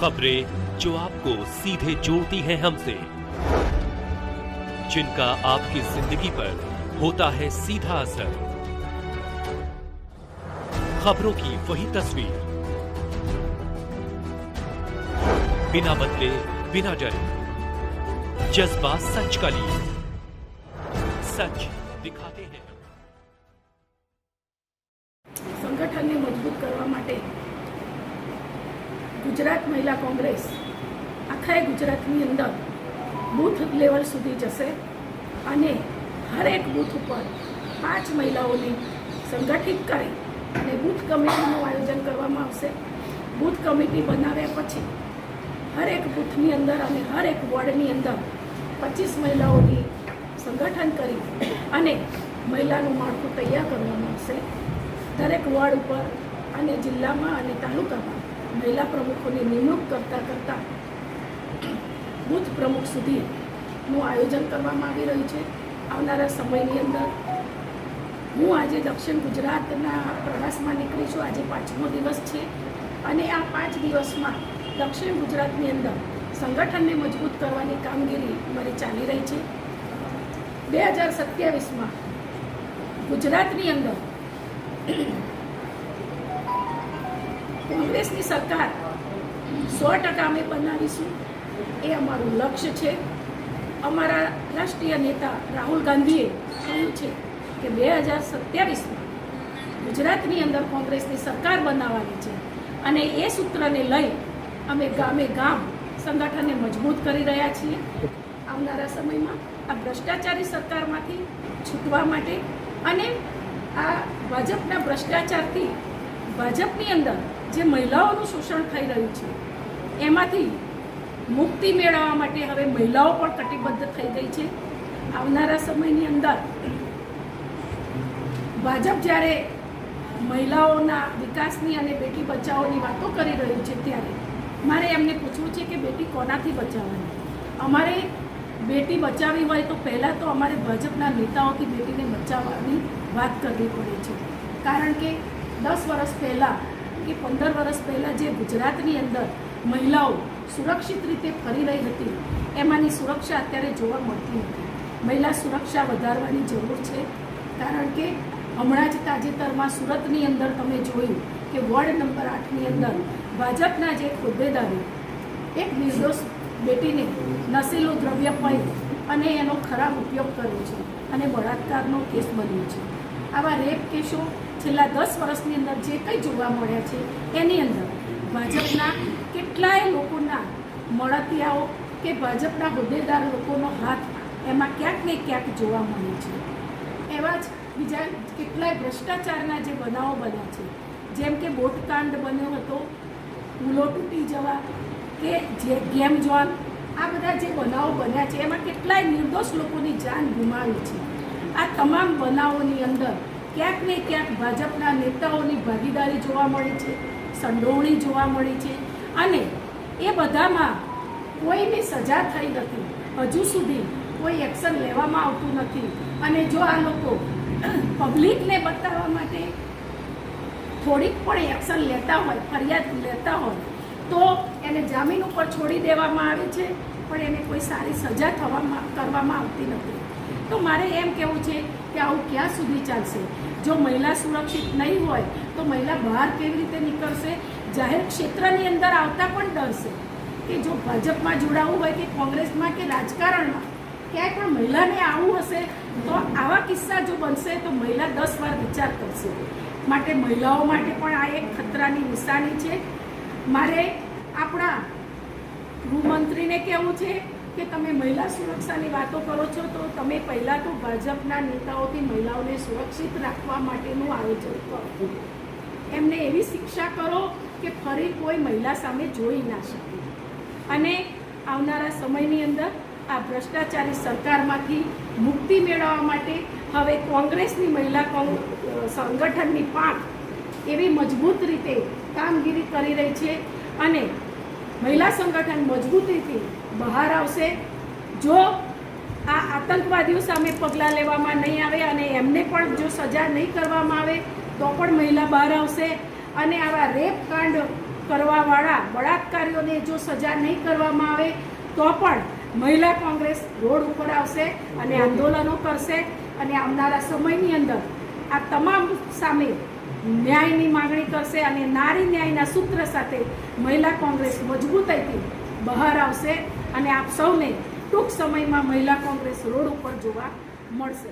खबरें जो आपको सीधे जोड़ती हैं हमसे, जिनका आपकी जिंदगी पर होता है सीधा असर। खबरों की वही तस्वीर, बिना बदले बिना डरे, जज्बा सच का लिए, सच दिखाते हैं। સંગઠનને મજબૂત કરવા માટે ગુજરાત મહિલા કોંગ્રેસ આખા ગુજરાતની અંદર બૂથ લેવલ સુધી જશે અને હરેક બૂથ ઉપર 5 મહિલાઓને સંગઠિત કરી અને બૂથ કમિટીનું આયોજન કરવામાં આવશે। બૂથ કમિટી બનાવ્યા પછી હરેક બૂથની અંદર અને હરેક વોર્ડની અંદર 25 મહિલાઓની સંગઠન કરી અને મહિલાનું માળખું તૈયાર કરવામાં આવશે। દરેક વોર્ડ ઉપર અને જિલ્લામાં અને તાલુકામાં મહિલા પ્રમુખોની નિમણૂક કરતાં બૂથ પ્રમુખ સુધીનું આયોજન કરવામાં આવી રહ્યું છે। આવનારા સમયની અંદર હું આજે દક્ષિણ ગુજરાતના પ્રવાસમાં નીકળી છું। આજે 5મો દિવસ છે અને આ 5 દિવસમાં દક્ષિણ ગુજરાતની અંદર સંગઠનને મજબૂત કરવાની કામગીરી મારી ચાલી રહી છે। 2027માં ગુજરાતની અંદર કોંગ્રેસની સરકાર 100% અમે બનાવીશું, એ અમારું લક્ષ્ય છે। અમારા રાષ્ટ્રીય નેતા રાહુલ ગાંધીએ કહ્યું છે કે 2027માં ગુજરાતની અંદર કોંગ્રેસની સરકાર બનાવવાની છે અને એ સૂત્રને લઈ અમે ગામે ગામ સંગઠનને મજબૂત કરી રહ્યા છીએ। આવનારા સમયમાં આ ભ્રષ્ટાચારી સરકારમાંથી છૂટવા માટે અને આ ભાજપના ભ્રષ્ટાચારથી ભાજપની અંદર જે મહિલાઓનું શોષણ થઈ રહ્યું છે એમાંથી મુક્તિ મેળવવા માટે હવે મહિલાઓ પણ કટિબદ્ધ થઈ ગઈ છે। આવનારા સમયની અંદર ભાજપ જ્યારે મહિલાઓના વિકાસની અને બેટી બચાવોની વાતો કરી રહ્યું છે ત્યારે મારે એમને પૂછવું છે કે બેટી કોનાથી બચાવવાની? અમારે બેટી બચાવવી હોય તો પહેલાં તો અમારે ભાજપના નેતાઓથી બેટીને બચાવવાની વાત કરવી પડે છે, કારણ કે 10 વર્ષ પહેલાં કે 15 વર્ષ પહેલાં જે ગુજરાતની અંદર મહિલાઓ સુરક્ષિત રીતે ફરી રહી હતી એમાંની સુરક્ષા અત્યારે જોવા મળતી નથી। મહિલા સુરક્ષા વધારવાની જરૂર છે, કારણ કે હમણાં જ તાજેતરમાં સુરતની અંદર તમે જોયું કે વોર્ડ નંબર 8ની અંદર ભાજપના જે હોદ્દેદારે એક નિર્દોષ બેટીને નશીલું દ્રવ્ય પી અને એનો ખરાબ ઉપયોગ કર્યો છે અને બળાત્કારનો કેસ બન્યો છે। આવા રેપ કેસો છેલ્લા 10 વર્ષની અંદર જે કંઈ જોવા મળ્યા છે એની અંદર ભાજપના કેટલાય લોકોના મળતિયાઓ કે ભાજપના હોદ્દેદાર લોકોનો હાથ એમાં ક્યાંક ને ક્યાંક જોવા મળે છે। એવા જ બીજા કેટલાય ભ્રષ્ટાચારના જે બનાવો બન્યા છે, જેમ કે બોટકાંડ બન્યો હતો, પુલો તૂટી જવા કે જે ગેમ ઝોન, આ બધા જે બનાવો બન્યા છે એમાં કેટલાય નિર્દોષ લોકોની જાન ગુમાવી છે। આ તમામ બનાવોની અંદર ક્યાંક ને ક્યાંક ભાજપના નેતાઓની ભાગીદારી જોવા મળી છે, સંડોવણી જોવા મળી છે અને એ બધામાં કોઈની સજા થઈ નથી। હજુ સુધી કોઈ એક્શન લેવામાં આવતું નથી અને જો આ લોકો પબ્લિકને બતાવવા માટે થોડીક પણ એક્શન લેતા હોય, ફરિયાદ લેતા હોય તો એને જામીન ઉપર છોડી દેવામાં આવે છે, પણ એને કોઈ સારી સજા કરવામાં આવતી નથી। તો મારે એમ કહેવું છે કે આવું ક્યાં સુધી ચાલશે? જો મહિલા સુરક્ષિત નહીં હોય તો મહિલા બહાર કેવી રીતે નીકળશે? જાહેર ક્ષેત્રની અંદર આવતા પણ ડરશે કે જો ભાજપમાં જોડાવું હોય કે કોંગ્રેસમાં કે રાજકારણમાં ક્યાંય પણ મહિલાને આવવું હશે તો આવા કિસ્સા જો બનશે તો મહિલા 10 વાર વિચાર કરશે। માટે મહિલાઓ માટે પણ આ એક ખતરાની નિશાની છે। મારે આપણા ગૃહમંત્રીને કહેવું છે કે તમે મહિલા સુરક્ષાની વાતો કરો છો તો તમે પહેલાં તો ભાજપના નેતાઓથી મહિલાઓને સુરક્ષિત રાખવા માટેનું આયોજન કરો, એમને એવી શિક્ષા કરો કે ફરી કોઈ મહિલા સામે જોઈ ના શકે અને આવનારા સમયની અંદર આ ભ્રષ્ટાચારી સરકારમાંથી મુક્તિ મેળવવા માટે હવે કોંગ્રેસની મહિલા સંગઠનની પાંખ એવી મજબૂત રીતે કામગીરી કરી રહી છે અને મહિલા સંગઠન મજબૂતીથી બહાર આવશે। જો આ આતંકવાદીઓ સામે પગલાં લેવામાં નહીં આવે અને એમને પણ જો સજા નહીં કરવામાં આવે તો પણ મહિલા બહાર આવશે અને આવા રેપ કાંડ કરવાવાળા બળાત્કારીઓને જો સજા નહીં કરવામાં આવે તો પણ મહિલા કોંગ્રેસ રોડ ઉપર આવશે અને આંદોલનો કરશે અને આવનારા સમયની અંદર આ તમામ સામે ન્યાયની માગણી કરશે અને નારી ન્યાયના સૂત્ર સાથે મહિલા કોંગ્રેસ મજબૂતાઈથી બહાર આવશે અને આપ સૌને ટૂંક સમયમાં મહિલા કોંગ્રેસ રોડ ઉપર જોવા મળશે.